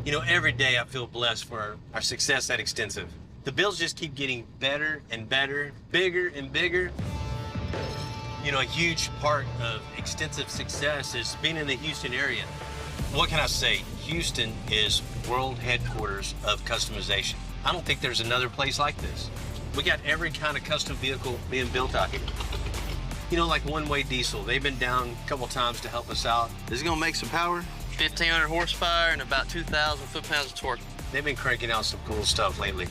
You know, every day I feel blessed for our success at Extensive. The builds just keep getting better and better, bigger and bigger. You know, a huge part of Extensive success is being in the Houston area. What can I say? Houston is world headquarters of customization. I don't think there's another place like this. We got every kind of custom vehicle being built out here. You know, like One Way Diesel, they've been down a couple times to help us out. Is it gonna make some power? 1,500 horsepower and about 2,000 foot-pounds of torque. They've been cranking out some cool stuff lately.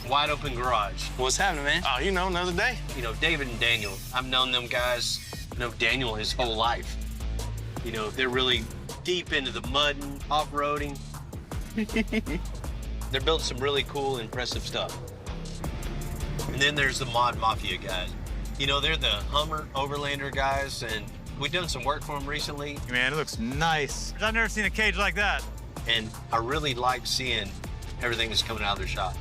Wide open garage. What's happening, man? Oh, you know, another day. You know, David and Daniel, I've known them guys, Daniel his whole life. You know, they're really deep into the mudding, off-roading. They're building some really cool, impressive stuff. And then there's the Mod Mafia guys. You know, they're the Hummer Overlander guys, and we've done some work for them recently. Man, it looks nice. I've never seen a cage like that. And I really like seeing everything that's coming out of their shop.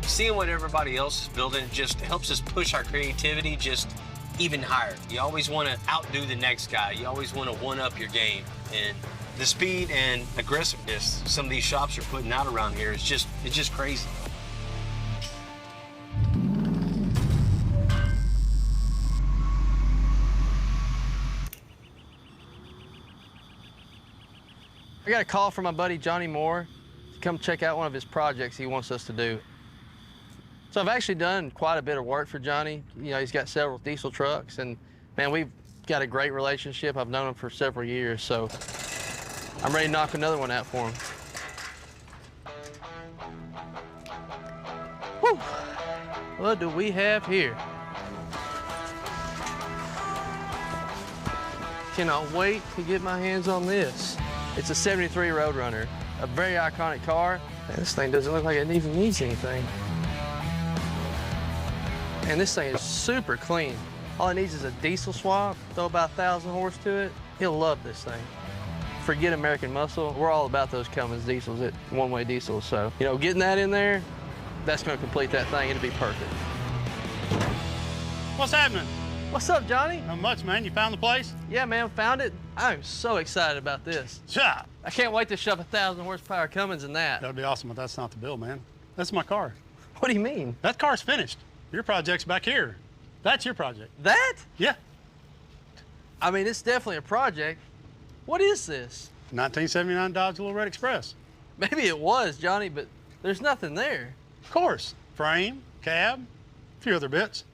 Seeing what everybody else is building just helps us push our creativity just even higher. You always want to outdo the next guy. You always want to one-up your game. And the speed and aggressiveness some of these shops are putting out around here is just crazy. I got a call from my buddy Johnny Moore to come check out one of his projects he wants us to do. So I've actually done quite a bit of work for Johnny. You know, he's got several diesel trucks, and man, we've got a great relationship. I've known him for several years, so I'm ready to knock another one out for him. Whew. What do we have here? Cannot wait to get my hands on this. It's a 73 Roadrunner, a very iconic car. Man, this thing doesn't look like it even needs anything. And this thing is super clean. All it needs is a diesel swap, throw about 1,000 horse to it. He'll love this thing. Forget American Muscle. We're all about those Cummins diesels at One Way Diesel. So, you know, getting that in there, that's gonna complete that thing. It'll be perfect. What's happening? What's up, Johnny? Not much, man. You found the place? Yeah, man, found it. I'm so excited about this. Yeah. I can't wait to shove 1,000 horsepower Cummins in that. That'd be awesome, but that's not the build, man. That's my car. What do you mean? That car's finished. Your project's back here. That's your project. That? Yeah. I mean, it's definitely a project. What is this? 1979 Dodge Little Red Express. Maybe it was, Johnny, but there's nothing there. Of course. Frame, cab, a few other bits.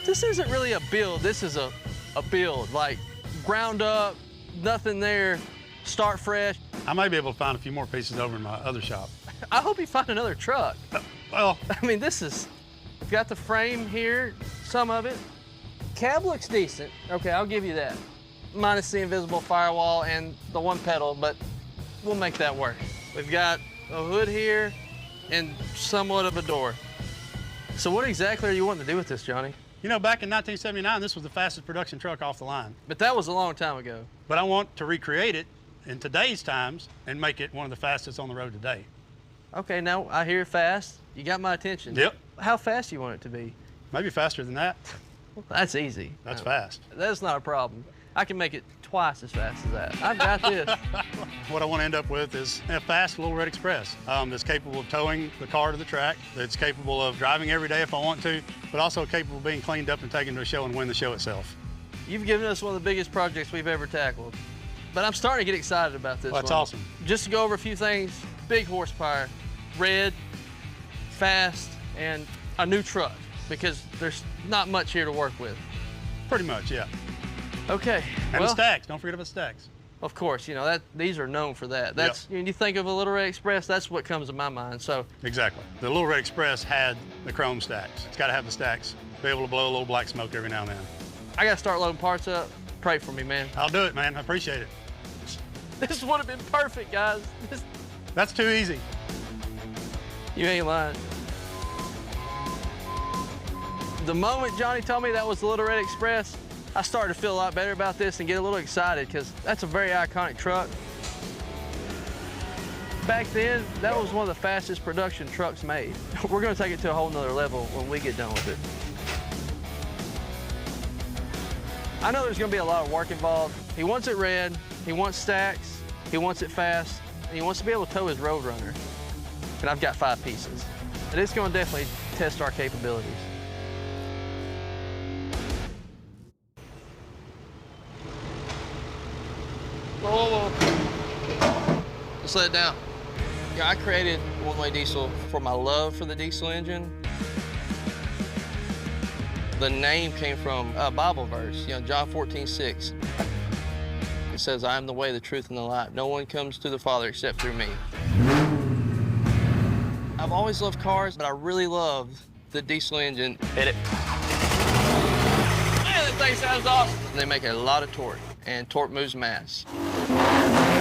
This isn't really a build. This is a build, like ground up, nothing there, start fresh. I may be able to find a few more pieces over in my other shop. I hope you find another truck. Well, I mean, this is, got the frame here, some of it. Cab looks decent. Okay, I'll give you that. Minus the invisible firewall and the one pedal, but we'll make that work. We've got a hood here and somewhat of a door. So what exactly are you wanting to do with this, Johnny? you know, back in 1979, this was the fastest production truck off the line. But that was a long time ago. But I want to recreate it in today's times and make it one of the fastest on the road today. Okay, now I hear fast. You got my attention. Yep. How fast do you want it to be? Maybe faster than that. That's easy. That's fast. That's not a problem. I can make it twice as fast as that. I've got this. What I want to end up with is a fast Little Red Express that's capable of towing the car to the track, that's capable of driving every day if I want to, but also capable of being cleaned up and taken to a show and win the show itself. You've given us one of the biggest projects we've ever tackled. But I'm starting to get excited about this Well, that's one. awesome. Just to go over a few things, big horsepower, red, fast, and a new truck, because there's not much here to work with. Pretty much, yeah. Okay. And well, the stacks, don't forget about the stacks. Of course, you know, these are known for that. That's, when you think of a Little Red Express, that's what comes to my mind, so. Exactly. The Little Red Express had the chrome stacks. It's got to have the stacks, be able to blow a little black smoke every now and then. I gotta start loading parts up. Pray for me, man. I'll do it, man. I appreciate it. This would have been perfect, guys. That's too easy. You ain't lying. The moment Johnny told me that was the Little Red Express, I started to feel a lot better about this and get a little excited, because that's a very iconic truck. Back then, that was one of the fastest production trucks made. We're gonna take it to a whole nother level when we get done with it. I know there's gonna be a lot of work involved. He wants it red, he wants stacks, he wants it fast, and he wants to be able to tow his Roadrunner. And I've got 5 pieces. And it's gonna definitely test our capabilities. Whoa, whoa, whoa. Let's let it down. Yeah, I created one-way diesel for my love for the diesel engine. The name came from a Bible verse, John 14:6. It says, I am the way, the truth, and the life. No one comes to the Father except through me. I've always loved cars, but I really love the diesel engine. Hit it. Man, that thing sounds awesome. And they make a lot of torque, and torque moves mass.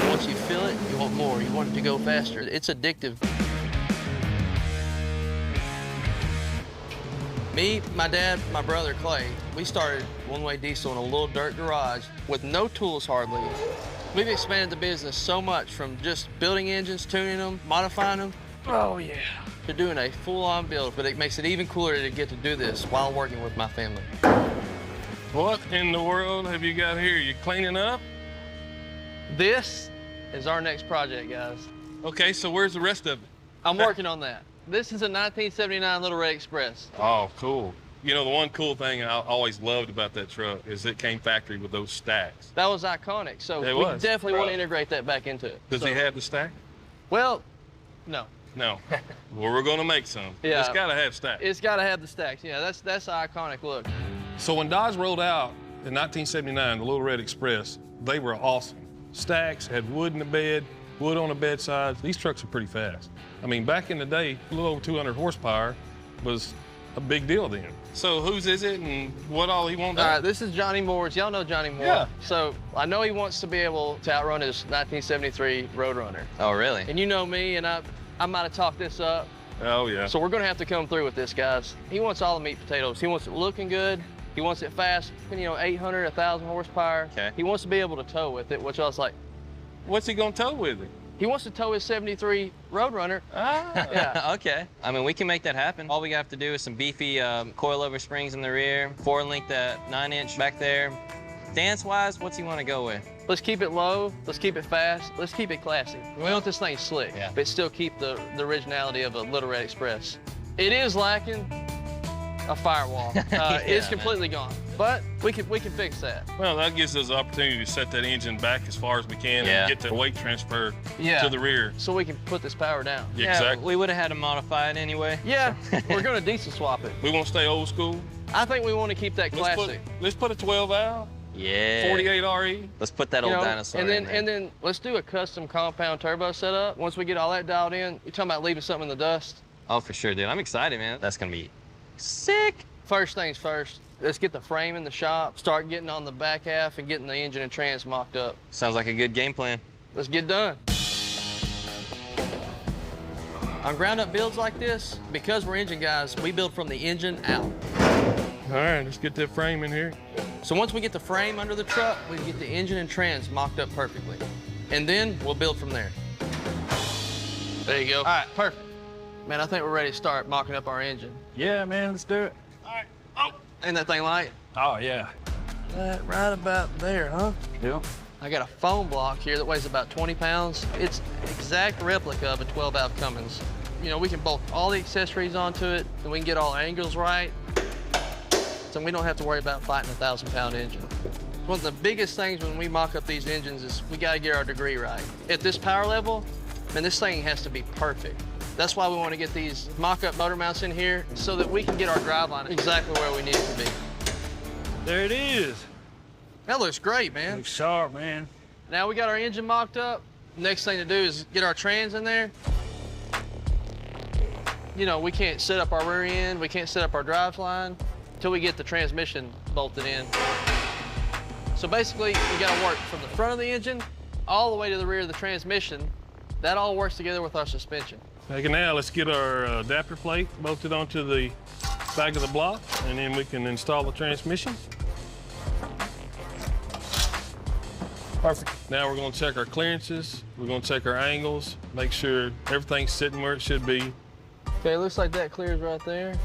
Once you feel it, you want more. You want it to go faster. It's addictive. Me, my dad, my brother, Clay, we started one-way diesel in a little dirt garage with no tools hardly. We've expanded the business so much from just building engines, tuning them, modifying them, oh yeah, to doing a full-on build, but it makes it even cooler to get to do this while working with my family. What in the world have you got here? You cleaning up? This is our next project, guys. Okay, so where's the rest of it? I'm working on that. This is a 1979 Little Red Express. Oh, cool. You know, the one cool thing I always loved about that truck is it came factory with those stacks. That was iconic, so It we was. definitely want to integrate that back into it. Does So- he have the stack? Well, no. No. Well, we're gonna make some. Yeah. It's gotta have stacks. It's got to have the stacks. Yeah, that's an iconic look. So when Dodge rolled out in 1979, the Little Red Express, they were awesome. Stacks, had wood in the bed, wood on the bedsides. These trucks are pretty fast. I mean, back in the day, a little over 200 horsepower was a big deal then. So whose is it and what all he wants? All right, this is Johnny Moore's. Y'all know Johnny Moore. Yeah. So I know he wants to be able to outrun his 1973 Roadrunner. Oh, really? And you know me, and I might have talked this up. Oh, yeah. So we're gonna have to come through with this, guys. He wants all the meat potatoes. He wants it looking good. He wants it fast, 800, 1,000 horsepower. Okay. He wants to be able to tow with it, which I was like, What's he gonna tow with it? he wants to tow his 73 Roadrunner. Ah. Yeah. Okay. I mean, we can make that happen. All we have to do is some beefy coilover springs in the rear, 4-link that 9-inch back there. Dance-wise, what's he want to go with? Let's keep it low, let's keep it fast, let's keep it classy. We want this thing slick, Yeah. but still keep the originality of a Little Red Express. It is lacking a firewall. It's completely gone, but we can fix that. Well, that gives us the opportunity to set that engine back as far as we can Yeah. and get the weight transfer Yeah. to the rear. So we can put this power down. Yeah, Yeah, exactly. we would have had to modify it anyway. Yeah, we're gonna diesel swap it. We want to stay old school. I think we want to keep that classic. Let's put a 12 valve, Yeah. 48 RE. Let's put that You old know, dinosaur and then in there. and then let's do a custom compound turbo setup. Once we get all that dialed in, you're talking about leaving something in the dust. Oh, for sure, dude. I'm excited, man. That's gonna be sick. First things first, let's get the frame in the shop, start getting on the back half and getting the engine and trans mocked up. Sounds like a good game plan. Let's get done. On ground up builds like this, because we're engine guys, we build from the engine out. All right, let's get that frame in here. So once we get the frame under the truck, we get the engine and trans mocked up perfectly. And then we'll build from there. There you go. All right, perfect. Man, I think we're ready to start mocking up our engine. Yeah, man, let's do it. Ain't that thing light? Oh, yeah. That right about there, huh? Yeah. I got a foam block here that weighs about 20 pounds. It's an exact replica of a 12-valve Cummins. You know, we can bolt all the accessories onto it, and we can get all angles right. So we don't have to worry about fighting a 1,000-pound engine. One of the biggest things when we mock up these engines is we gotta get our degree right. At this power level, man, this thing has to be perfect. That's why we want to get these mock-up motor mounts in here so that we can get our driveline exactly where we need it to be. There it is. That looks great, man. Looks sharp, man. Now we got our engine mocked up. Next thing to do is get our trans in there. You know, we can't set up our rear end, we can't set up our drive line until we get the transmission bolted in. So basically, we gotta work from the front of the engine all the way to the rear of the transmission. That all works together with our suspension. Okay, now let's get our adapter plate bolted onto the back of the block, and then we can install the transmission. Perfect. Now we're gonna check our clearances, we're gonna check our angles, make sure everything's sitting where it should be. Okay, looks like that clears right there.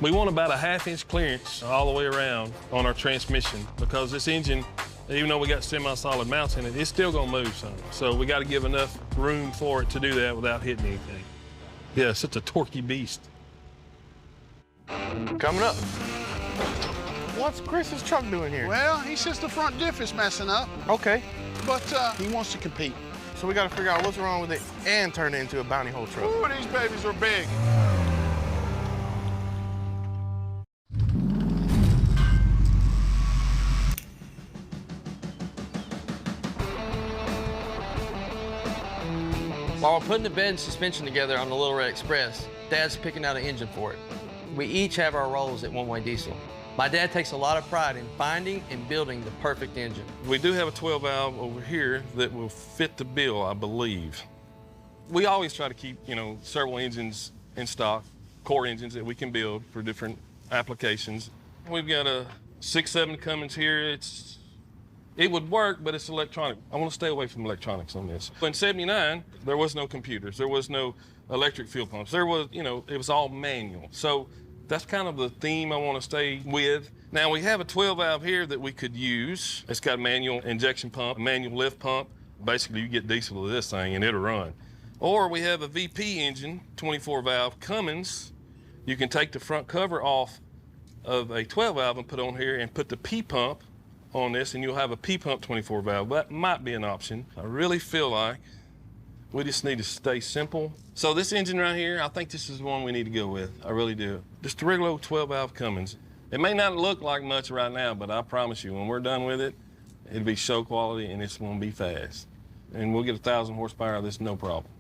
We want about a 1/2 inch clearance all the way around on our transmission because this engine Even though we got semi-solid mounts in it, it's still gonna move some. So we gotta give enough room for it to do that without hitting anything. Yeah, it's such a torquey beast. Coming up. What's Chris's truck doing here? Well, he says the front diff is messing up, Okay, but he wants to compete. so we gotta figure out what's wrong with it and turn it into a bounty hole truck. Ooh, these babies are big. While we're putting the bed and suspension together on the Little Red Express, Dad's picking out an engine for it. We each have our roles at One Way Diesel. My dad takes a lot of pride in finding and building the perfect engine. We do have a 12 valve over here that will fit the bill, I believe. We always try to keep, several engines in stock, core engines that we can build for different applications. We've got a 6.7 Cummins here. It would work, but it's electronic. I want to stay away from electronics on this. In '79, there was no computers. There was no electric fuel pumps. There was, it was all manual. So that's kind of the theme I want to stay with. Now we have a 12 valve here that we could use. It's got a manual injection pump, a manual lift pump. Basically you get diesel to this thing and it'll run. Or we have a VP engine, 24 valve Cummins. You can take the front cover off of a 12 valve and put on here and put the P pump on this and you'll have a P pump 24 valve. That might be an option. I really feel like we just need to stay simple. So this engine right here, I think this is the one we need to go with. I really do. Just a regular 12 valve Cummins. It may not look like much right now, but I promise you, when we're done with it, it'll be show quality and it's gonna be fast. And we'll get 1,000 horsepower out of this, no problem.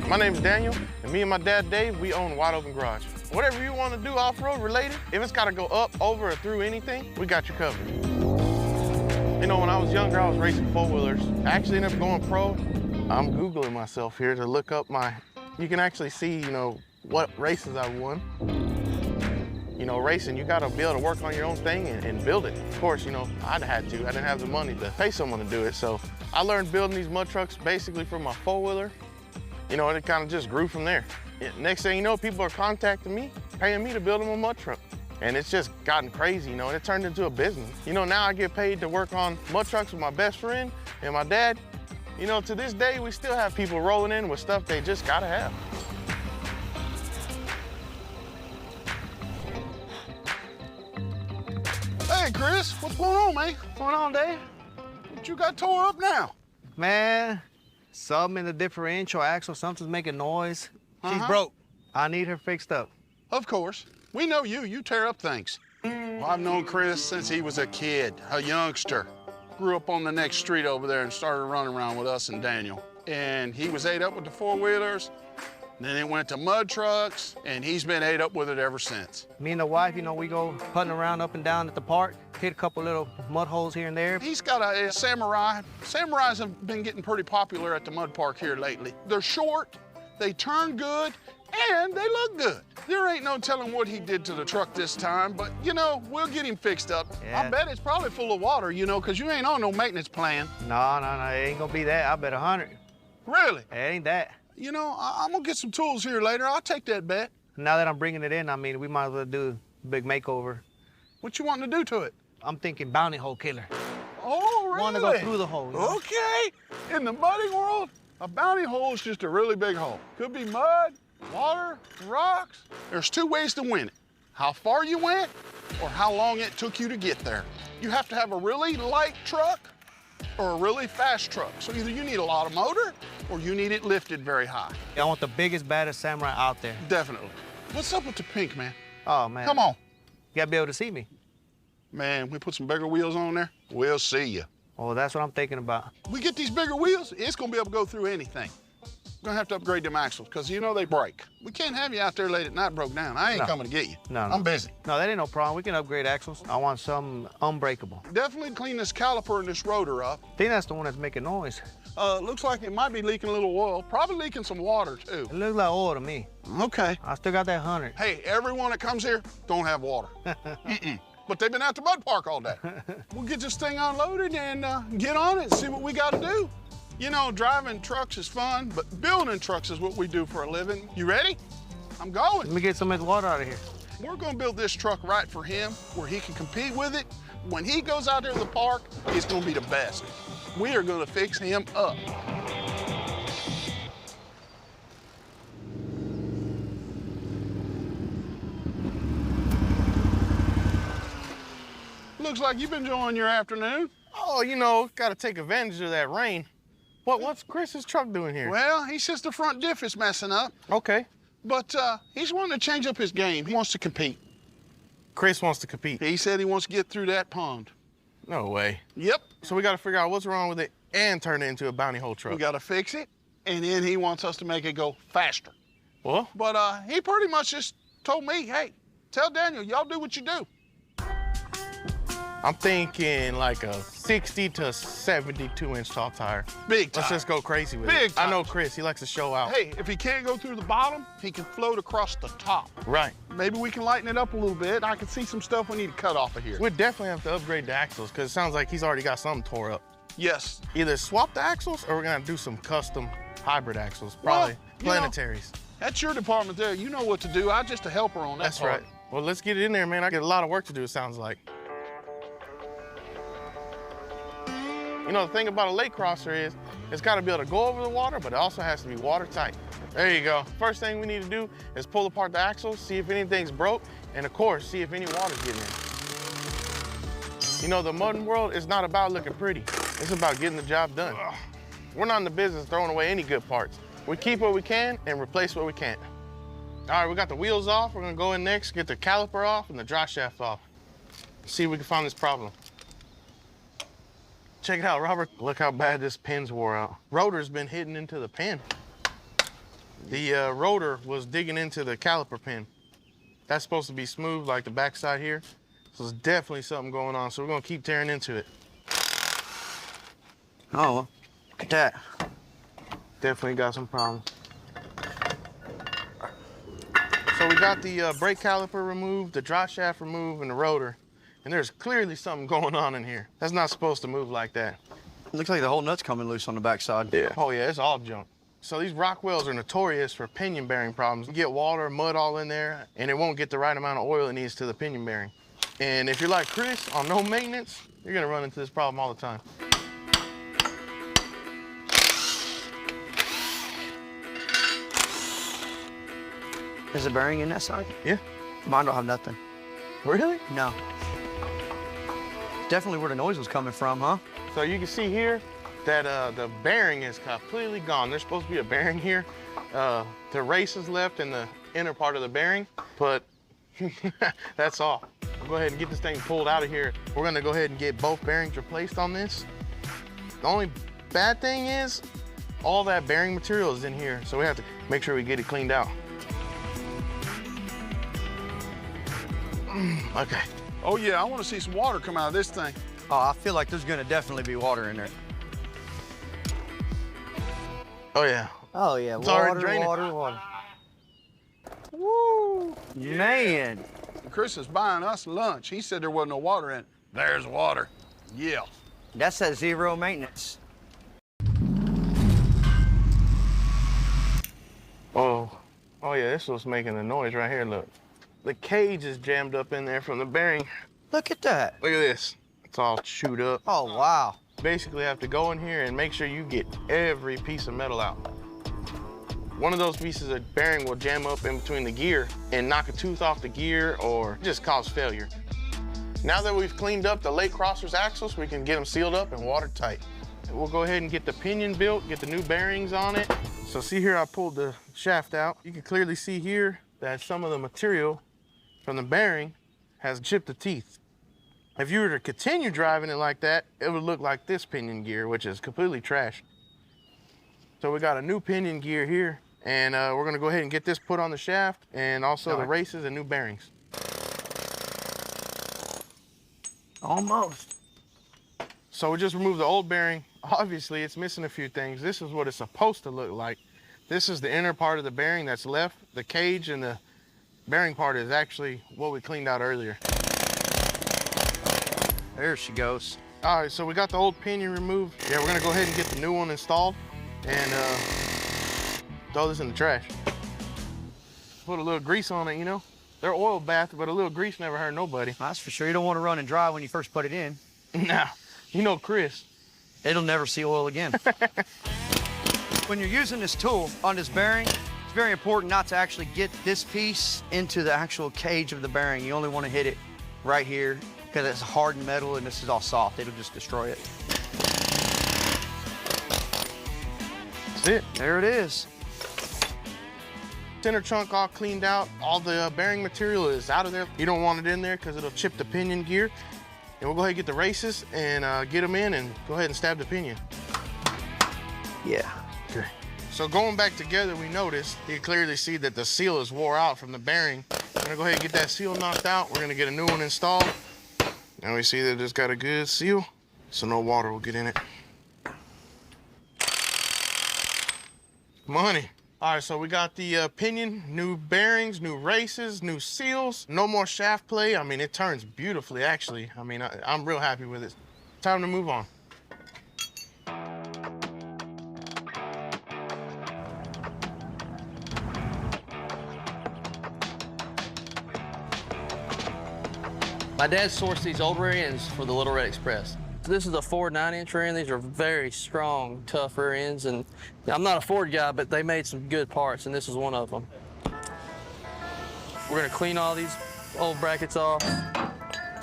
My name's Daniel, and me and my dad, Dave, we own Wide Open Garage. Whatever you want to do off-road related, if it's got to go up, over, or through anything, we got you covered. When I was younger, I was racing four-wheelers. I actually ended up going pro. I'm Googling myself here to look up you can actually see, what races I won. Racing, you got to be able to work on your own thing and build it. Of course, I'd had to. I didn't have the money to pay someone to do it, so I learned building these mud trucks basically from my four-wheeler. And it kind of just grew from there. Next thing you know, people are contacting me, paying me to build them a mud truck. And it's just gotten crazy, and it turned into a business. Now I get paid to work on mud trucks with my best friend and my dad. To this day, we still have people rolling in with stuff they just gotta have. Hey, Chris, what's going on, man? What's going on, Dave? What you got tore up now? Man, something in the differential axle, something's making noise. She's broke. I need her fixed up. Of course. We know you. You tear up things. Well, I've known Chris since he was a kid, a youngster. Grew up on the next street over there and started running around with us and Daniel. And he was ate up with the four-wheelers. Then it went to mud trucks, and he's been ate up with it ever since. Me and the wife, we go putting around up and down at the park, hit a couple little mud holes here and there. He's got a Samurai. Samurais have been getting pretty popular at the mud park here lately. They're short, they turn good, and they look good. There ain't no telling what he did to the truck this time, but, we'll get him fixed up. Yeah. I bet it's probably full of water, because you ain't on no maintenance plan. No, it ain't gonna be that. I bet 100. Really? It ain't that. I'm gonna get some tools here later. I'll take that bet. Now that I'm bringing it in, we might as well do a big makeover. What you wanting to do to it? I'm thinking bounty hole killer. Oh, really? Want to go through the hole. Okay. In the mudding world, a bounty hole is just a really big hole. Could be mud, water, rocks. There's two ways to win it. How far you went or how long it took you to get there. You have to have a really light truck or a really fast truck. So either you need a lot of motor or you need it lifted very high. I want the biggest, baddest Samurai out there. Definitely. What's up with the pink, man? Oh, man. Come on. You gotta be able to see me. Man, we put some bigger wheels on there, we'll see you. Oh, that's what I'm thinking about. We get these bigger wheels, it's gonna be able to go through anything. We're gonna have to upgrade them axles, because they break. We can't have you out there late at night broke down. I ain't coming to get you. No. I'm busy. No, that ain't no problem. We can upgrade axles. I want some unbreakable. Definitely clean this caliper and this rotor up. I think that's the one that's making noise. Looks like it might be leaking a little oil, probably leaking some water too. It looks like oil to me. Okay. I still got that 100. Hey, everyone that comes here don't have water. But they've been at the mud park all day. We'll get this thing unloaded and get on it and see what we got to do. You know, driving trucks is fun, but building trucks is what we do for a living. You ready? I'm going. Let me get some of the water out of here. We're gonna build this truck right for him, where he can compete with it. When he goes out there to the park, it's gonna be the best. We are gonna fix him up. Looks like you've been enjoying your afternoon. Oh, you know, gotta take advantage of that rain. What's Chris's truck doing here? Well, he says the front diff is messing up, Okay. but he's wanting to change up his game. He wants to compete. Chris wants to compete. He said he wants to get through that pond. No way. Yep, So we gotta figure out what's wrong with it and turn it into a bounty hole truck. we gotta fix it, and then he wants us to make it go faster. Well, But he pretty much just told me, hey, tell Daniel, y'all do what you do. I'm thinking like a 60 to 72-inch tall tire. Big time. Let's just go crazy with Big it. I know tires. Chris, he likes to show out. Hey, if he can't go through the bottom, he can float across the top. Right. Maybe we can lighten it up a little bit. I can see some stuff we need to cut off of here. We'd definitely have to upgrade the axles because it sounds like he's already got something tore up. Yes. Either swap the axles or we're gonna do some custom hybrid axles, probably Well, you know, planetaries. That's your department there. You know what to do. I'm just a helper on that That's part. right. Well, let's get it in there, man. I got a lot of work to do, it sounds like. You know, the thing about a lake crosser is it's got to be able to go over the water, but it also has to be watertight. There you go. First thing we need to do is pull apart the axles, see if anything's broke, and of course, see if any water's getting in. You know, the modern world is not about looking pretty. It's about getting the job done. We're not in the business of throwing away any good parts. We keep what we can and replace what we can't. All right, we got the wheels off. We're gonna go in next, get the caliper off and the drive shaft off. See if we can find this problem. Check it out, Robert. Look how bad this pin's wore out. Rotor's been hitting into the pin. The rotor was digging into the caliper pin. That's supposed to be smooth like the backside here. So there's definitely something going on. So we're gonna keep tearing into it. Oh, look at that. Definitely got some problems. So we got the brake caliper removed, the drive shaft removed, and the rotor. And there's clearly something going on in here. That's not supposed to move like that. Looks like the whole nut's coming loose on the backside. Yeah. Oh yeah, it's all junk. So these Rockwells are notorious for pinion bearing problems. You get water, mud all in there, and it won't get the right amount of oil it needs to the pinion bearing. And if you're like Chris, on no maintenance, you're gonna run into this problem all the time. Is a bearing in that side? Yeah. Mine don't have nothing. Really? No. Definitely where the noise was coming from, huh? So you can see here that the bearing is completely gone. There's supposed to be a bearing here. The race is left in the inner part of the bearing, but that's all. We'll go ahead and get this thing pulled out of here. We're gonna go ahead and get both bearings replaced on this. The only bad thing is all that bearing material is in here, so we have to make sure we get it cleaned out. Okay. Oh, yeah, I want to see some water come out of this thing. Oh, I feel like there's gonna definitely be water in there. Oh yeah. Oh yeah, It's already water, draining. water, water. Woo! Man. Chris is buying us lunch. He said there wasn't no water in it. There's water. Yeah. That's at zero maintenance. Oh yeah, this was making a noise right here, look. The cage is jammed up in there from the bearing. Look at that. Look at this. It's all chewed up. Oh, wow. Basically have to go in here and make sure you get every piece of metal out. One of those pieces of bearing will jam up in between the gear and knock a tooth off the gear or just cause failure. Now that we've cleaned up the Lake Crosser's axles, we can get them sealed up and watertight. We'll go ahead and get the pinion built, get the new bearings on it. So see here, I pulled the shaft out. You can clearly see here that some of the material from the bearing has chipped the teeth. If you were to continue driving it like that, it would look like this pinion gear, which is completely trashed. So we got a new pinion gear here, and we're gonna go ahead and get this put on the shaft and also the races and new bearings. Almost. So we just removed the old bearing. Obviously, it's missing a few things. This is what it's supposed to look like. This is the inner part of the bearing that's left. The cage and the bearing part is actually what we cleaned out earlier. There she goes. All right, so we got the old pinion removed. Yeah, we're gonna go ahead and get the new one installed and throw this in the trash. Put a little grease on it, you know? They're oil bath, but a little grease never hurt nobody. That's for sure. You don't want to run and dry when you first put it in. Nah, you know Chris. It'll never see oil again. When you're using this tool on this bearing, it's very important not to actually get this piece into the actual cage of the bearing. You only want to hit it right here because it's hardened metal and this is all soft. It'll just destroy it. That's it. There it is. Center chunk all cleaned out. All the bearing material is out of there. You don't want it in there because it'll chip the pinion gear. And we'll go ahead and get the races and get them in and go ahead and stab the pinion. Yeah. Okay. So going back together, we noticed, you can clearly see that the seal is wore out from the bearing. We're gonna go ahead and get that seal knocked out. We're gonna get a new one installed. Now we see that it's got a good seal, so no water will get in it. Money. All right, so we got the pinion, new bearings, new races, new seals, no more shaft play. I mean, it turns beautifully, actually. I mean, I'm real happy with it. Time to move on. My dad sourced these old rear ends for the Little Red Express. This is a Ford 9-inch rear end. These are very strong, tough rear ends, and I'm not a Ford guy, but they made some good parts, and this is one of them. We're gonna clean all these old brackets off.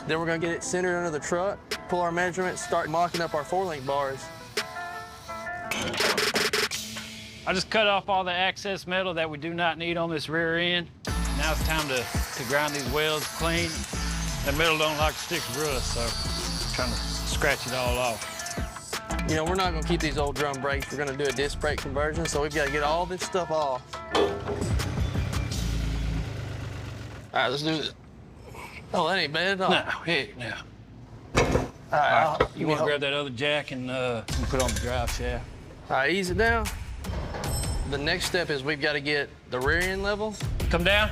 Then we're gonna get it centered under the truck, pull our measurements, start mocking up our 4-link bars. I just cut off all the excess metal that we do not need on this rear end. Now it's time to grind these welds clean. The metal don't like to stick to rust, so I'm trying to scratch it all off. You know, we're not gonna keep these old drum brakes. We're gonna do a disc brake conversion, so we've gotta get all this stuff off. All right, let's do this. Oh, that ain't bad at all. No, heck no. All right, You want to grab that other jack and put on the drive shaft. All right, ease it down. The next step is we've got to get the rear end level, Come down.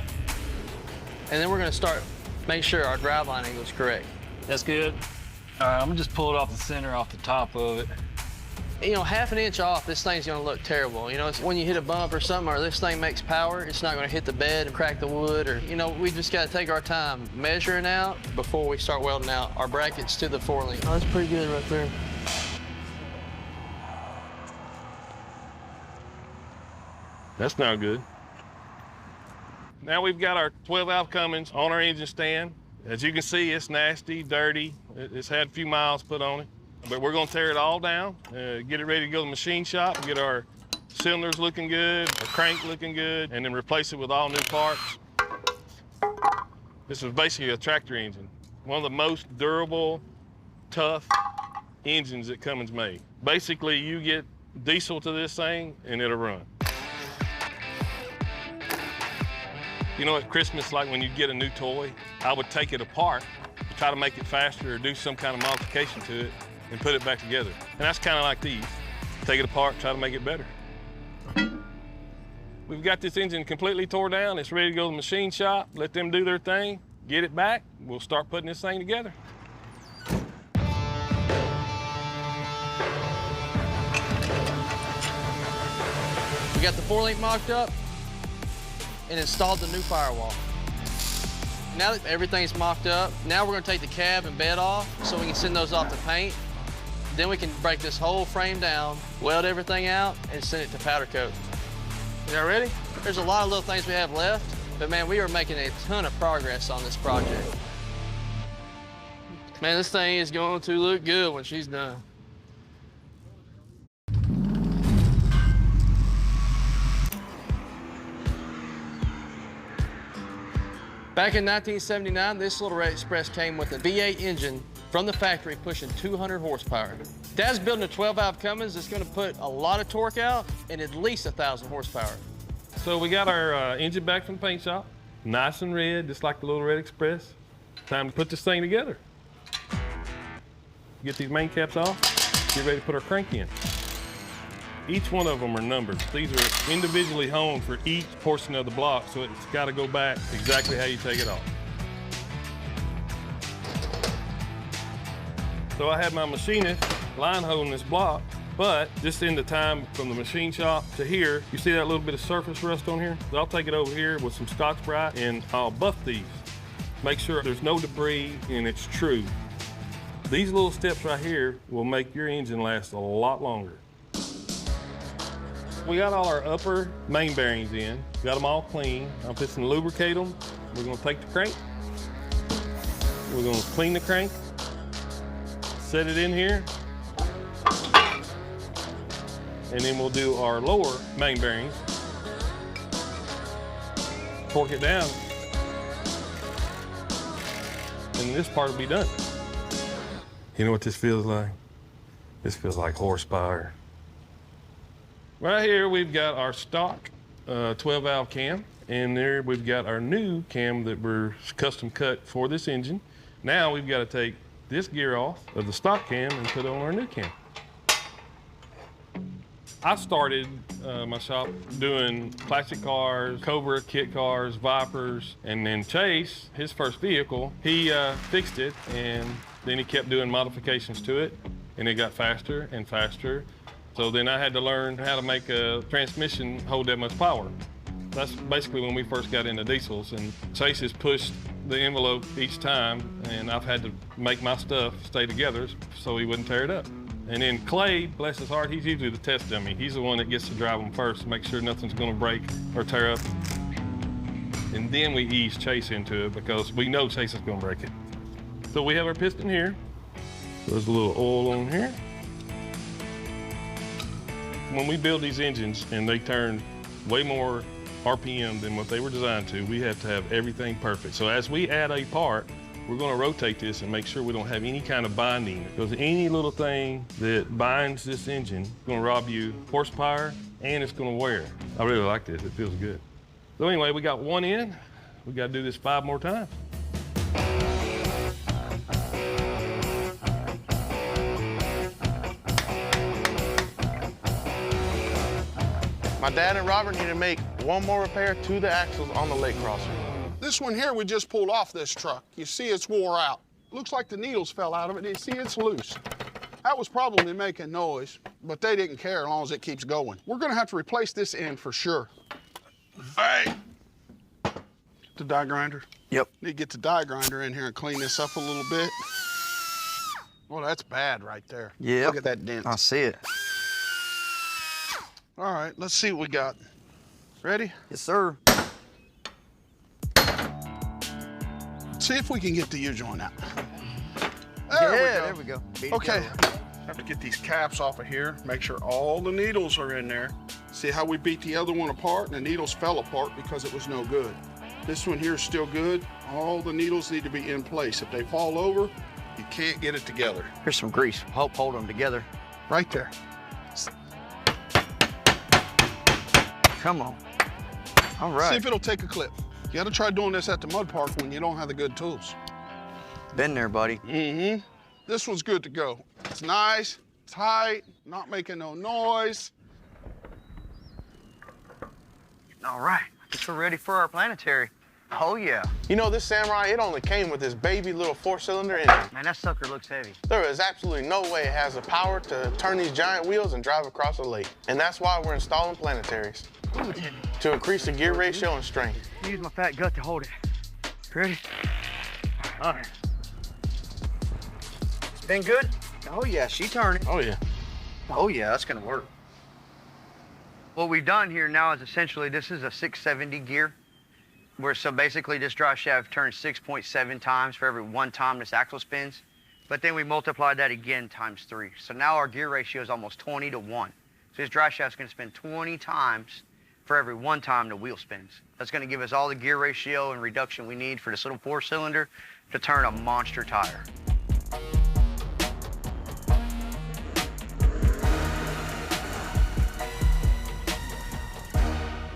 and then we're gonna start making sure our drive line angle is correct. That's good. All right, I'm gonna just pull it off the center, off the top of it. You know, half an inch off, this thing's gonna look terrible. You know, it's when you hit a bump or something, or this thing makes power, it's not gonna hit the bed and crack the wood, or, you know, we just gotta take our time measuring out before we start welding out our brackets to the 4-link. Oh, that's pretty good right there. That's not good. Now we've got our 12-valve Cummins on our engine stand. As you can see, it's nasty, dirty. It's had a few miles put on it. But we're gonna tear it all down, get it ready to go to the machine shop, get our cylinders looking good, our crank looking good, and then replace it with all new parts. This is basically a tractor engine. One of the most durable, tough engines that Cummins made. Basically, you get diesel to this thing and it'll run. You know at Christmas, like when you get a new toy, I would take it apart, try to make it faster or do some kind of modification to it and put it back together. And that's kind of like these. Take it apart, try to make it better. We've got this engine completely tore down. It's ready to go to the machine shop, let them do their thing, get it back. We'll start putting this thing together. We got the 4-link mocked up and installed the new firewall. Now that everything's mocked up, now we're gonna take the cab and bed off so we can send those off to paint. Then we can break this whole frame down, weld everything out, and send it to powder coat. Y'all ready? There's a lot of little things we have left, but man, we are making a ton of progress on this project. Man, this thing is going to look good when she's done. Back in 1979, this Little Red Express came with a V8 engine from the factory pushing 200 horsepower. Dad's building a 12-valve Cummins that's gonna put a lot of torque out and at least 1,000 horsepower. So we got our engine back from the paint shop, nice and red, just like the Little Red Express. Time to put this thing together. Get these main caps off, get ready to put our crank in. Each one of them are numbered. These are individually honed for each portion of the block, so it's got to go back exactly how you take it off. So I had my machinist line holding this block, but just in the time from the machine shop to here, you see that little bit of surface rust on here? So I'll take it over here with some Scotch-Brite and I'll buff these. Make sure there's no debris and it's true. These little steps right here will make your engine last a lot longer. We got all our upper main bearings in. Got them all clean. I'm fixing to lubricate them. We're gonna take the crank. We're gonna clean the crank. Set it in here. And then we'll do our lower main bearings. Torque it down. And this part will be done. You know what this feels like? This feels like horsepower. Right here, we've got our stock 12-valve cam, and there we've got our new cam that we're custom cut for this engine. Now we've got to take this gear off of the stock cam and put on our new cam. I started my shop doing classic cars, Cobra kit cars, Vipers, and then Chase, his first vehicle, he fixed it, and then he kept doing modifications to it, and it got faster and faster. So then I had to learn how to make a transmission hold that much power. That's basically when we first got into diesels, and Chase has pushed the envelope each time, and I've had to make my stuff stay together so he wouldn't tear it up. And then Clay, bless his heart, he's usually the test dummy. He's the one that gets to drive them first, make sure nothing's gonna break or tear up. And then we ease Chase into it because we know Chase is gonna break it. So we have our piston here. There's a little oil on here. When we build these engines and they turn way more RPM than what they were designed to, we have to have everything perfect. So as we add a part, we're gonna rotate this and make sure we don't have any kind of binding, because any little thing that binds this engine is gonna rob you horsepower and it's gonna wear. I really like this, it feels good. So anyway, we got one in. We gotta do this 5 more times. My dad and Robert need to make one more repair to the axles on the lake crosser. This one here we just pulled off this truck. You see it's wore out. Looks like the needles fell out of it. You see it's loose. That was probably making noise, but they didn't care as long as it keeps going. We're gonna have to replace this end for sure. Hey! The die grinder? Yep. Need to get the die grinder in here and clean this up a little bit. Well, that's bad right there. Yep. Look at that dent. I see it. All right, let's see what we got. Ready? Yes, sir. See if we can get the U-joint out. There we go. Beat it Okay, together. have to get these caps off of here, make sure all the needles are in there. See how we beat the other one apart and the needles fell apart because it was no good. This one here is still good. All the needles need to be in place. If they fall over, you can't get it together. Here's some grease. Help hold them together. Right there. Come on. All See right. if it'll take a clip. You gotta try doing this at the mud park when you don't have the good tools. Been there, buddy. Mm-hmm. This one's good to go. It's nice, tight, not making no noise. All right. I guess we're ready for our planetary. Oh, yeah. You know, this Samurai, it only came with this baby little 4-cylinder engine. Man, that sucker looks heavy. There is absolutely no way it has the power to turn these giant wheels and drive across a lake. And that's why we're installing planetaries, to increase the gear ratio and strength. Use my fat gut to hold it. Ready? All right. Been good? Oh, yeah, she turning. Oh, yeah. Oh, yeah, that's gonna work. What we've done here now is essentially, this is a 670 gear, where so basically this drive shaft turns 6.7 times for every 1 time this axle spins. But then we multiply that again times 3. So now our gear ratio is almost 20 to 1. So this drive shaft's gonna spin 20 times for every 1 time the wheel spins. That's gonna give us all the gear ratio and reduction we need for this little 4-cylinder to turn a monster tire.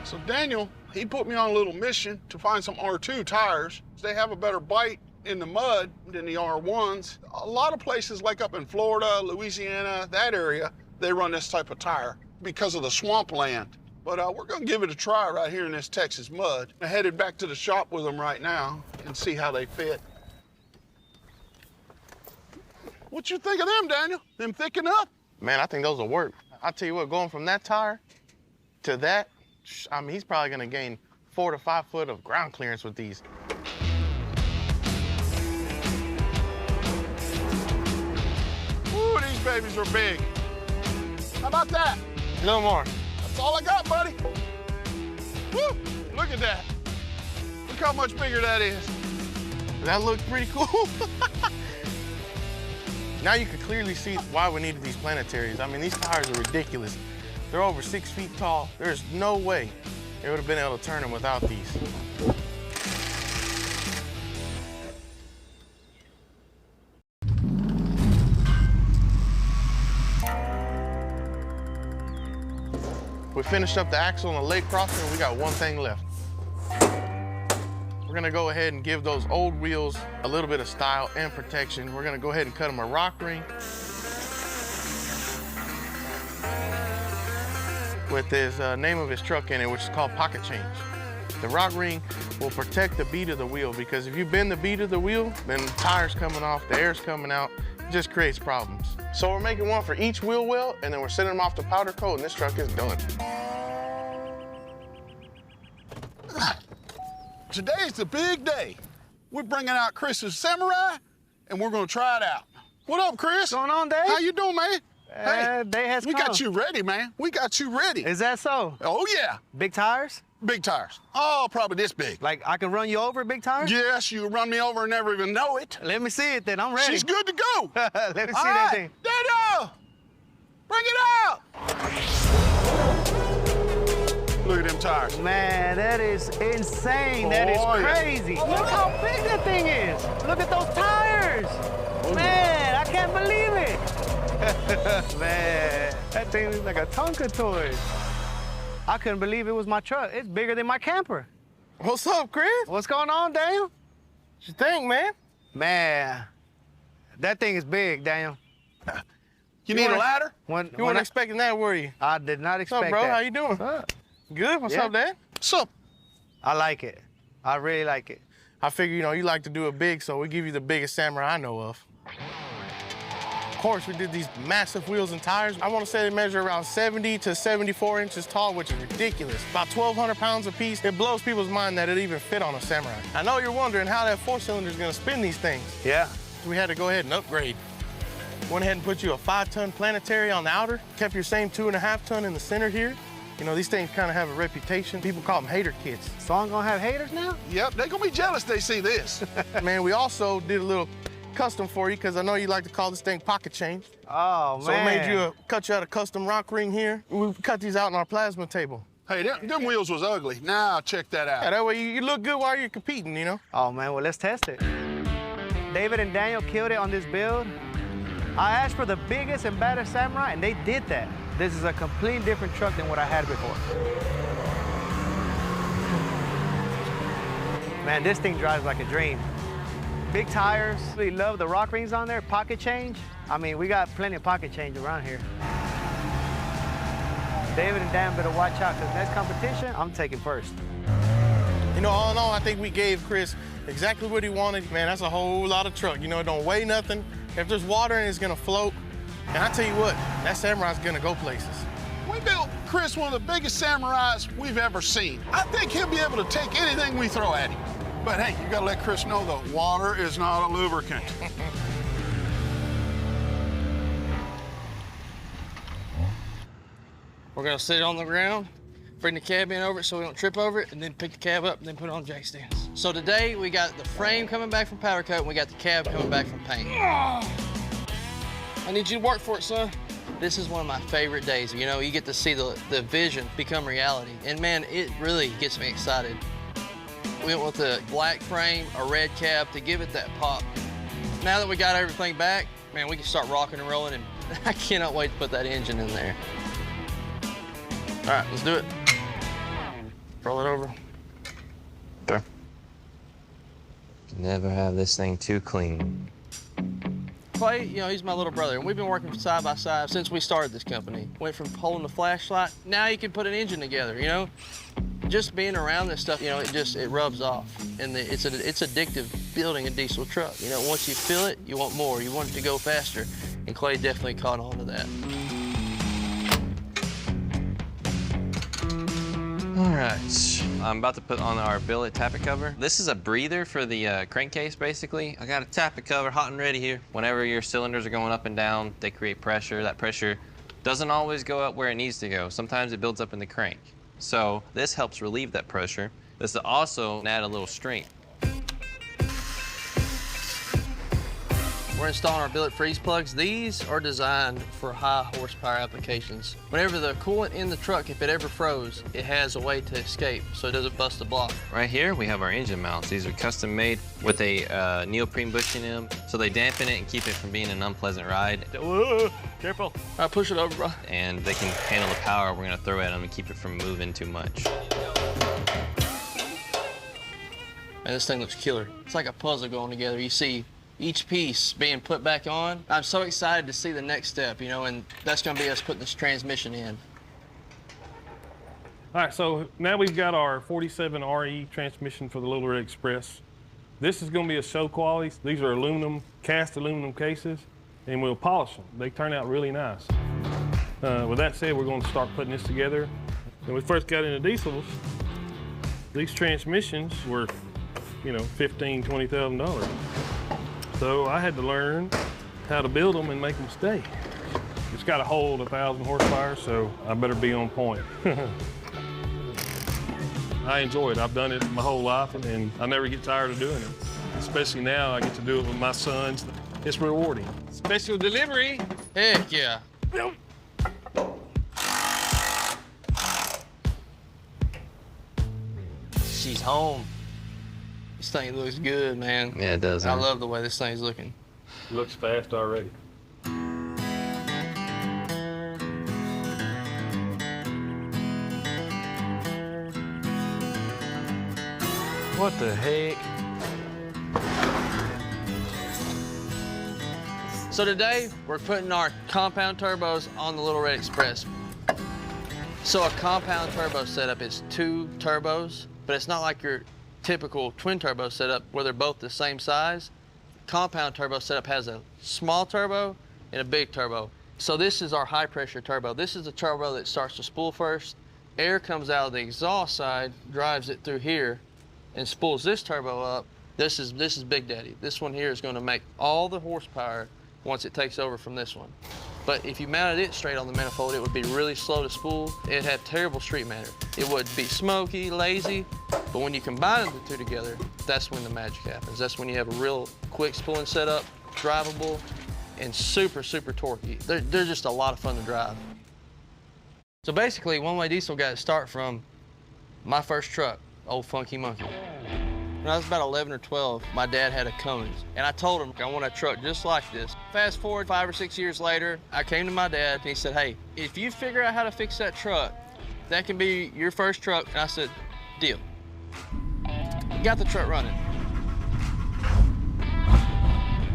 So Daniel, he put me on a little mission to find some R2 tires. They have a better bite in the mud than the R1s. A lot of places like up in Florida, Louisiana, that area, they run this type of tire because of the swampland. But we're gonna give it a try right here in this Texas mud. I'm headed back to the shop with them right now and see how they fit. What you think of them, Daniel? Them thick enough? Man, I think those will work. I'll tell you what, going from that tire to that, I mean, he's probably gonna gain 4 to 5 foot of ground clearance with these. Ooh, these babies are big. How about that? A little more. That's all I got, buddy. Woo! Look at that. Look how much bigger that is. That looked pretty cool. Now you can clearly see why we needed these planetaries. I mean, these tires are ridiculous. They're over 6 feet tall. There's no way they would have been able to turn them without these. We finished up the axle and the leg crosser, and we got one thing left. We're gonna go ahead and give those old wheels a little bit of style and protection. We're gonna go ahead and cut them a rock ring with his name of his truck in it, which is called Pocket Change. The rock ring will protect the bead of the wheel, because if you bend the bead of the wheel, then the tire's coming off, the air's coming out, it just creates problems. So we're making one for each wheel well, and then we're sending them off to powder coat, and this truck is done. Today's the big day. We're bringing out Chris's Samurai, and we're gonna try it out. What up, Chris? What's going on, Dave? How you doing, man? Hey, day has we come. got you ready, man. We got you ready. Is that so? Oh, yeah. Big tires? Big tires. Oh, probably this big. Like I can run you over, big tires? Yes, you run me over and never even know it. Let me see it then. I'm ready. She's good to go. Let me see All that right, thing. Daniel, bring it out. Look at them tires. Man, that is insane. That is Oh, yeah. crazy. Look how big that thing is. Look at those tires. Man, I can't believe it. Man, that thing is like a Tonka toy. I couldn't believe it was my truck. It's bigger than my camper. What's up, Chris? What's going on, Daniel? What you think, man? Man, that thing is big, Daniel. You need a weren't- ladder? You weren't expecting that, were you? I did not What's up, expect bro? that. How you doing? Good. What's Yeah. up, Dad? What's up? I like it. I really like it. I figure, you like to do it big, so we give you the biggest Samurai I know of. Of course, we did these massive wheels and tires. I want to say they measure around 70 to 74 inches tall, which is ridiculous. About 1,200 pounds a piece. It blows people's mind that it even fit on a Samurai. I know you're wondering how that 4-cylinder is going to spin these things. Yeah. We had to go ahead and upgrade. Went ahead and put you a 5-ton planetary on the outer, kept your same 2.5-ton in the center here. These things kind of have a reputation. People call them hater kits. So I'm gonna have haters now? Yep, they're gonna be jealous they see this. Man, we also did a little custom for you, because I know you like to call this thing Pocket Change. Oh, So man. we made cut you out a custom rock ring here. We cut these out on our plasma table. Hey, them wheels was ugly. Now check that out. Yeah, that way you look good while you're competing, Oh, man, well, let's test it. David and Daniel killed it on this build. I asked for the biggest and baddest Samurai, and they did that. This is a completely different truck than what I had before. Man, this thing drives like a dream. Big tires. We love the rock rings on there. Pocket change. I mean, we got plenty of pocket change around here. David and Dan better watch out, because next competition, I'm taking first. All in all, I think we gave Chris exactly what he wanted. Man, that's a whole lot of truck. It don't weigh nothing. If there's water in it, it's gonna float. And I tell you what, that Samurai's gonna go places. We built Chris one of the biggest Samurais we've ever seen. I think he'll be able to take anything we throw at him. But hey, you gotta let Chris know that water is not a lubricant. We're gonna sit it on the ground, bring the cab in over it so we don't trip over it, and then pick the cab up and then put it on jack stands. So today we got the frame coming back from powder coat and we got the cab coming back from paint. I need you to work for it, son. This is one of my favorite days. You get to see the vision become reality. And man, it really gets me excited. We went with a black frame, a red cab to give it that pop. Now that we got everything back, man, we can start rocking and rolling, and I cannot wait to put that engine in there. All right, let's do it. Roll it over. Okay. Never have this thing too clean. Clay, he's my little brother, and we've been working side by side since we started this company. Went from holding the flashlight, now you can put an engine together, just being around this stuff, you know, it rubs off. And it's addictive building a diesel truck. You know, once you feel it, you want more. You want it to go faster. And Clay definitely caught on to that. All right. I'm about to put on our billet tappet cover. This is a breather for the crankcase, basically. I got a tappet cover hot and ready here. Whenever your cylinders are going up and down, they create pressure. That pressure doesn't always go up where it needs to go. Sometimes it builds up in the crank. So this helps relieve that pressure. This will also add a little strength. We're installing our billet freeze plugs. These are designed for high horsepower applications. Whenever the coolant in the truck, if it ever froze, it has a way to escape so it doesn't bust the block. Right here, we have our engine mounts. These are custom made with a neoprene bushing in them, so they dampen it and keep it from being an unpleasant ride. Whoa, careful. All right, push it over, bro. And they can handle the power we're gonna throw at them and keep it from moving too much. Man, this thing looks killer. It's like a puzzle going together. You see each piece being put back on. I'm so excited to see the next step, you know, and that's gonna be us putting this transmission in. All right, so now we've got our 47 RE transmission for the Little Red Express. This is gonna be a show quality. These are aluminum, cast aluminum cases, and we'll polish them. They turn out really nice. With that said, we're gonna start putting this together. When we first got into diesels, these transmissions were, you know, $15,000, $20,000. So I had to learn how to build them and make them stay. It's got to hold 1,000 horsepower, so I better be on point. I enjoy it. I've done it my whole life, and I never get tired of doing it. Especially now, I get to do it with my sons. It's rewarding. Special delivery. Heck yeah. She's home. This thing looks good, man. Yeah, it does. I love the way this thing's looking. Looks fast already. What the heck? So today, we're putting our compound turbos on the Little Red Express. So a compound turbo setup is 2 turbos, but it's not like your typical twin turbo setup where they're both the same size. Compound turbo setup has a small turbo and a big turbo. So this is our high pressure turbo. This is the turbo that starts to spool first. Air comes out of the exhaust side, drives it through here, and spools this turbo up. This is Big Daddy. This one here is going to make all the horsepower once it takes over from this one. But if you mounted it straight on the manifold, it would be really slow to spool. It'd have terrible street matter. It would be smoky, lazy, but when you combine the two together, that's when the magic happens. That's when you have a real quick spooling setup, drivable, and super, super torquey. They're just a lot of fun to drive. So basically, One Way Diesel got its start from my first truck, old Funky Monkey. When I was about 11 or 12, my dad had a Cummins, and I told him I want a truck just like this. Fast forward 5 or 6 years later, I came to my dad, and he said, hey, if you figure out how to fix that truck, that can be your first truck. And I said, deal. Got the truck running.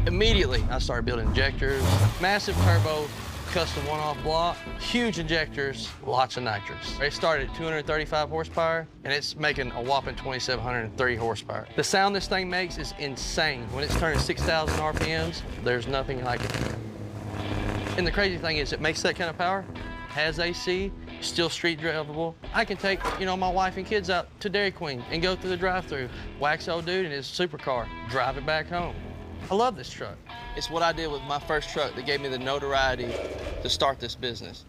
Immediately, I started building injectors, massive turbo, custom one-off block, huge injectors, lots of nitrous. It started at 235 horsepower, and it's making a whopping 2,703 horsepower. The sound this thing makes is insane. When it's turning 6,000 RPMs, there's nothing like it. And the crazy thing is, it makes that kind of power, has AC, still street drivable. I can take, you know, my wife and kids out to Dairy Queen and go through the drive-thru, wax old dude in his supercar, drive it back home. I love this truck. It's what I did with my first truck that gave me the notoriety to start this business.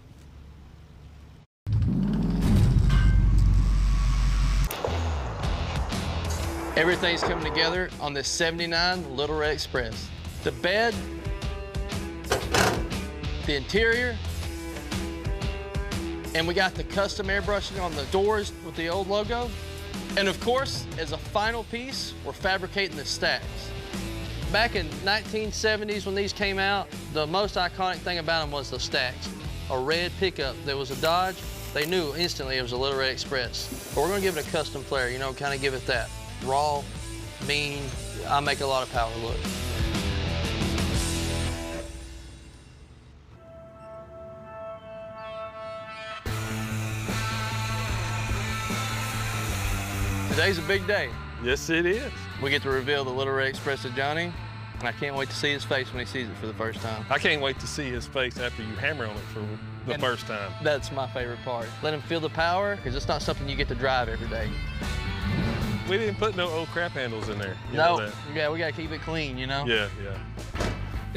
Everything's coming together on this 79 Little Red Express. The bed, the interior, and we got the custom airbrushing on the doors with the old logo. And of course, as a final piece, we're fabricating the stacks. Back in 1970s when these came out, the most iconic thing about them was the stacks. A red pickup that was a Dodge, they knew instantly it was a Little Red Express. But we're gonna give it a custom flair, you know, kind of give it that raw, mean, I make a lot of power look. Today's a big day. Yes, it is. We get to reveal the Little Red Express to Johnny, and I can't wait to see his face when he sees it for the first time. I can't wait to see his face after you hammer on it for the first time. That's my favorite part. Let him feel the power, because it's not something you get to drive every day. We didn't put no old crap handles in there. You know No, that. yeah, we gotta keep it clean, you know? Yeah.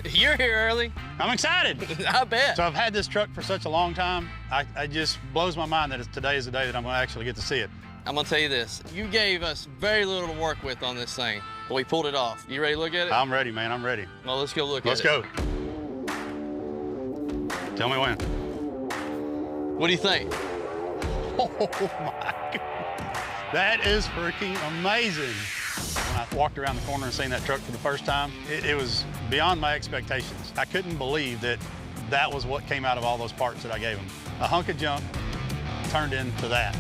You're here early. I'm excited. I bet. So I've had this truck for such a long time. I just blows my mind that today is the day that I'm gonna actually get to see it. I'm gonna tell you this. You gave us very little to work with on this thing, but we pulled it off. You ready to look at it? I'm ready, man, I'm ready. Well, let's go look Let's at it. go. Tell me when. What do you think? Oh my God. That is freaking amazing. When I walked around the corner and seen that truck for the first time, it was beyond my expectations. I couldn't believe that that was what came out of all those parts that I gave them. A hunk of junk turned into that.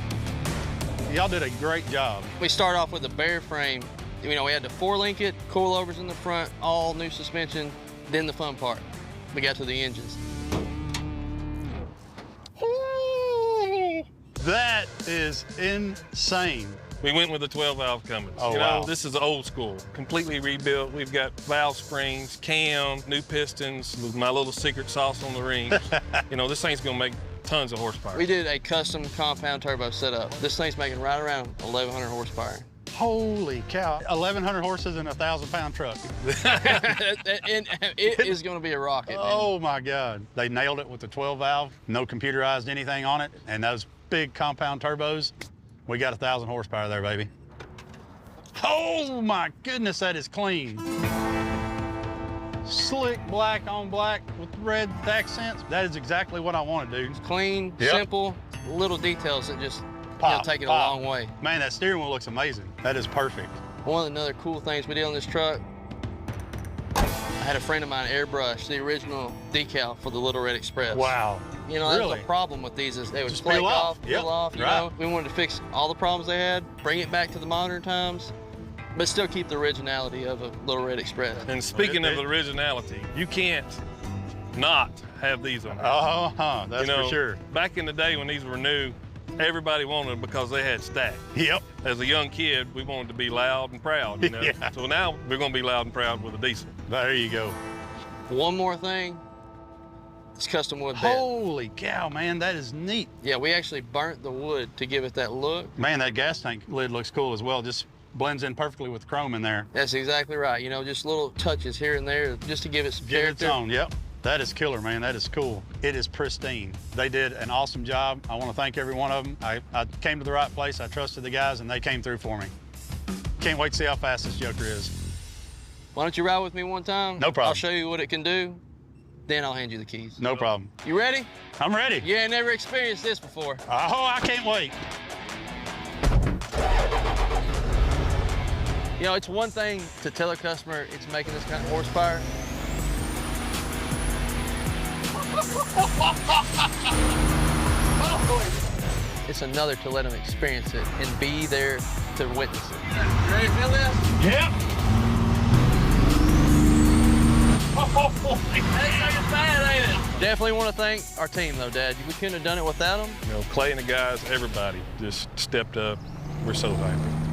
Y'all did a great job. We start off with a bare frame. You know, we had to 4-link it, coilovers in the front, all new suspension, then the fun part. We got to the engines. That is insane. We went with the 12-valve Cummins. Oh, you know, wow. This is old school, completely rebuilt. We've got valve springs, cam, new pistons, with my little secret sauce on the rings. You know, this thing's gonna make tons of horsepower. We did a custom compound turbo setup. This thing's making right around 1,100 horsepower. Holy cow. 1,100 horses in a 1,000-pound truck. And it is gonna be a rocket, man. Oh my God. They nailed it with the 12-valve, no computerized anything on it, and those big compound turbos. We got 1,000 horsepower there, baby. Oh my goodness, that is clean. Slick black on black with red accents. That is exactly what I want to do. Clean, Yep. simple, little details that just Pop, take it pop. a long way. Man, that steering wheel looks amazing. That is perfect. One of the other cool things we did on this truck, I had a friend of mine airbrush the original decal for the Little Red Express. Wow. You know, that's Really? the problem with these is they would Just flake peel off. off, Yep. peel off, you Right. know. We wanted to fix all the problems they had, bring it back to the modern times, but still keep the originality of a Little Red Express. And speaking of originality, you can't not have these on. That's you know, for sure. Back in the day when these were new, everybody wanted them because they had stack. Yep. As a young kid, we wanted to be loud and proud, you know. Yeah. So now we're gonna be loud and proud with a diesel. There you go. One more thing, it's custom wood bed. Holy cow, man, that is neat. Yeah, we actually burnt the wood to give it that look. Man, that gas tank lid looks cool as well. Just blends in perfectly with the chrome in there. That's exactly right. You know, just little touches here and there just to give it some Give it character. its own, yep. That is killer, man. That is cool. It is pristine. They did an awesome job. I want to thank every one of them. I came to the right place. I trusted the guys, and they came through for me. Can't wait to see how fast this Joker is. Why don't you ride with me one time? No problem. I'll show you what it can do. Then I'll hand you the keys. No problem. You ready? I'm ready. You ain't never experienced this before. Oh, I can't wait. You know, it's one thing to tell a customer it's making this kind of horsepower. It's another to let them experience it and be there to witness it. You ready to feel this? Yep. Definitely want to thank our team, though, Dad. We couldn't have done it without them. You know, Clay and the guys, everybody just stepped up. We're so happy.